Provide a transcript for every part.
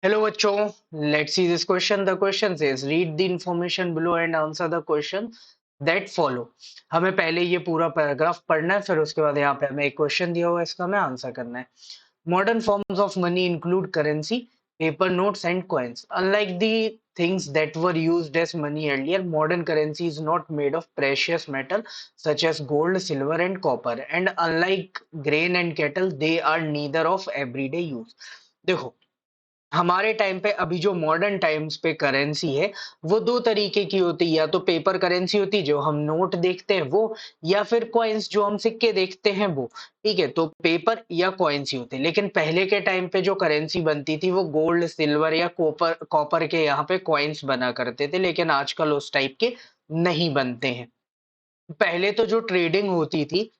Hello बच्चों, let's see this question. The question says, read the information below and answer the question that follow. हमें पहले ये पूरा paragraph पढ़ना है, फिर उसके बाद यहाँ पे हमें एक क्वेश्चन दिया हुआ है, इसका हमें आंसर करना है. Modern forms of money include currency, paper notes, and coins. Unlike the things that were used as money earlier, modern currency is not made of precious metal such as gold, silver, and copper. And unlike grain and cattle, they are neither of everyday use. देखो, हमारे time पे अभी जो modern times पे currency है वो दो तरीके की होती है, या तो पेपर करेंसी होती है जो हम नोट देखते हैं वो, या फिर कॉइन्स जो हम सिक्के देखते हैं वो. ठीक है, तो पेपर या कॉइन्स ही होते हैं. लेकिन पहले के टाइम पे जो करेंसी बनती थी वो गोल्ड, सिल्वर या कॉपर कॉपर के यहाँ पे कॉइन्स बना करते थे, लेकिन आजकल उस टाइप के नहीं बनते हैं. पहले तो जो ट्रेडिंग होती थी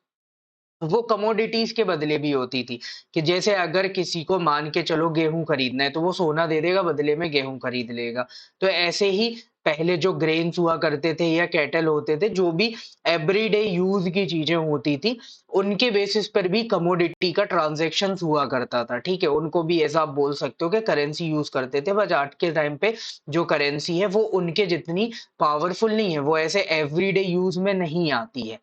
वो कमोडिटीज के बदले भी होती थी, कि जैसे अगर किसी को मान के चलो गेहूं खरीदना है तो वो सोना दे देगा, बदले में गेहूं खरीद लेगा. तो ऐसे ही पहले जो ग्रेन्स हुआ करते थे या कैटल होते थे, जो भी एवरीडे यूज की चीजें होती थी, उनके बेसिस पर भी कमोडिटी का ट्रांजैक्शन हुआ करता था. ठीक है, उनको भी ऐसा आप बोल सकते हो कि करेंसी यूज करते थे. बट आज के टाइम पे जो करेंसी है वो उनके जितनी पावरफुल नहीं है, वो ऐसे एवरीडे यूज में नहीं आती है.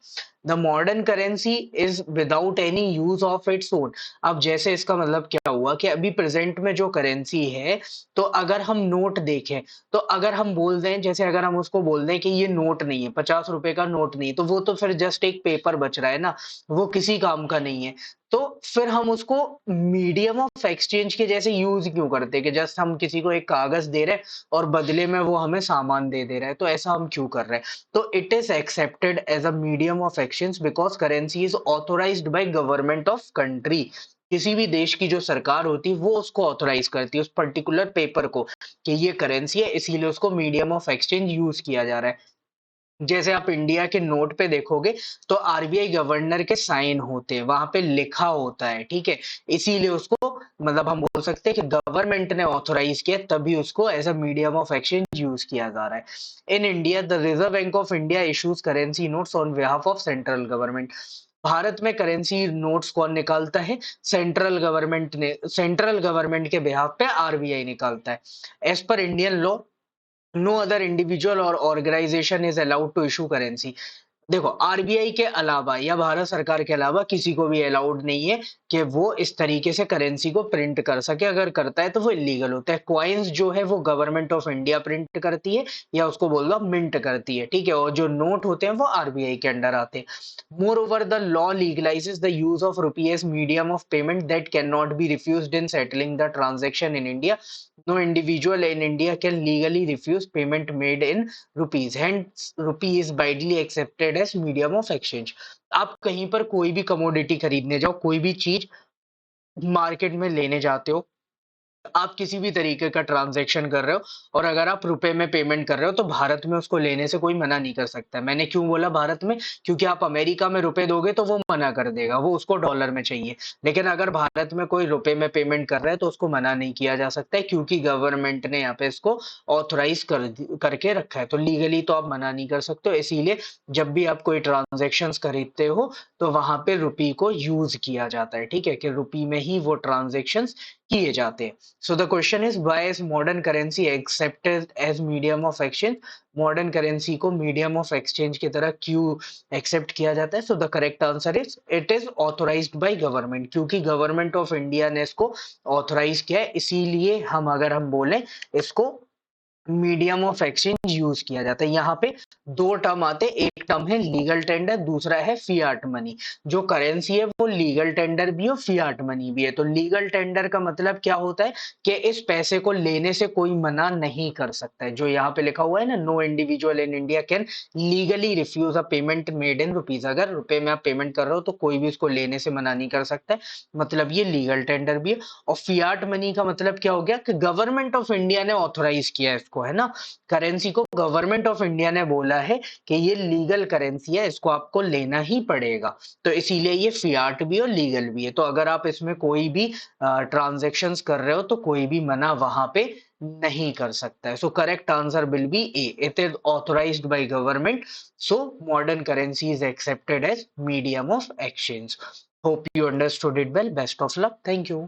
The modern currency is without any use of its own. अब जैसे इसका मतलब क्या हुआ कि अभी प्रेजेंट में जो करेंसी है, तो अगर हम नोट देखें, तो अगर हम बोल दें, जैसे अगर हम उसको बोल दें कि ये नोट नहीं है, 50 रुपए का नोट नहीं है, तो वो तो फिर जस्ट एक पेपर बच रहा है ना, वो किसी काम का नहीं है. तो फिर हम उसको मीडियम ऑफ एक्सचेंज के जैसे यूज क्यों करते हैं, कि जस्ट हम किसी को एक कागज दे रहे हैं और बदले में वो हमें सामान दे दे रहा है, तो ऐसा हम क्यों कर रहे हैं. तो it is accepted as a medium of exchange because currency is authorized by government of country. किसी भी देश की जो सरकार होती है वो उसको ऑथोराइज करती है उस पर्टिकुलर पेपर को, कि ये करेंसी है, इसीलिए उसको मीडियम ऑफ एक्सचेंज यूज किया जा रहा है. जैसे आप इंडिया के नोट पे देखोगे तो आरबीआई गवर्नर के साइन होते हैं, वहां पे लिखा होता है. ठीक है, इसीलिए उसको मतलब हम बोल सकते हैं कि गवर्नमेंट ने ऑथोराइज किया, तभी उसको as a medium of exchange use किया जा रहा है. In India the Reserve Bank of India issues currency notes on behalf of central government. Bharat में करेंसी नोट्स कौन निकालता है? सेंट्रल गवर्नमेंट ने, सेंट्रल गवर्नमेंट के बिहाफ पे आरबीआई निकालता है. As per Indian law, no other individual or organisation is allowed to issue currency. देखो, आरबीआई के अलावा या भारत सरकार के अलावा किसी को भी अलाउड नहीं है कि वो इस तरीके से करेंसी को प्रिंट कर सके. अगर करता है तो वो इलीगल होता है. कॉइन्स जो है वो गवर्नमेंट ऑफ इंडिया प्रिंट करती है, या उसको बोल दो मिंट करती है. ठीक है, और जो नोट होते हैं वो आरबीआई के अंडर आते हैं. Moreover the law legalises the use of rupee as medium of payment that cannot be refused in settling the transaction in India. No individual in India can legally refuse payment made in rupees, hence rupee is widely accepted as medium of exchange. आप कहीं पर कोई भी commodity खरीदने जाओ, कोई भी चीज मार्केट में लेने जाते हो, आप किसी भी तरीके का ट्रांजैक्शन कर रहे हो, और अगर आप रुपए में पेमेंट कर रहे हो तो भारत में उसको लेने से कोई मना नहीं कर सकता. मैंने क्यों बोला भारत में? क्योंकि आप अमेरिका में रुपए दोगे तो वो मना कर देगा, वो उसको डॉलर में चाहिए. लेकिन अगर भारत में कोई रुपए में पेमेंट कर रहा है तो उसको मना नहीं किया जा सकता है, क्योंकि गवर्नमेंट ने यहाँ पे इसको ऑथोराइज करके रखा है. तो लीगली तो आप मना नहीं कर सकते हो. इसीलिए जब भी आप कोई ट्रांजेक्शन खरीदते हो तो वहां पे रुपी को यूज किया जाता है. ठीक है, कि रुपी में ही वो ट्रांजेक्शन किए जाते हैं. So the question is, why is modern currency accepted as medium of exchange? Modern currency को मीडियम ऑफ एक्सचेंज की तरह क्यों एक्सेप्ट किया जाता है? So the correct answer is it is authorized by government, क्योंकि गवर्नमेंट ऑफ इंडिया ने इसको ऑथोराइज किया है. इसीलिए हम अगर हम बोले इसको मीडियम ऑफ एक्सचेंज यूज किया जाता है. यहाँ पे दो टर्म आते हैं, एक टर्म है लीगल टेंडर, दूसरा है फियाट मनी. जो करेंसी है वो लीगल टेंडर भी है, फियाट मनी भी है. तो लीगल टेंडर का मतलब क्या होता है कि इस पैसे को लेने से कोई मना नहीं कर सकता है. जो यहाँ पे लिखा हुआ है ना, no individual in India can legally refuse a payment made in rupees. अगर रुपए में आप पेमेंट कर रहे हो तो कोई भी उसको लेने से मना नहीं कर सकता है. मतलब ये लीगल टेंडर भी है. और फियाट मनी का मतलब क्या हो गया कि गवर्नमेंट ऑफ इंडिया ने ऑथोराइज किया है इसको, है ना. करेंसी को गवर्नमेंट ऑफ इंडिया ने बोला है कि ये लीगल करेंसी है, इसको आपको लेना ही पड़ेगा. तो इसीलिए ये फियाट भी और लीगल भी है. तो अगर आप इसमें कोई भी ट्रांजेक्शंस कर रहे हो तो कोई भी मना वहां पे नहीं कर सकता है. So correct answer will be A, it is authorized by government. So modern currency is accepted as medium of exchange. Hope you understood it well. Best of luck. Thank you.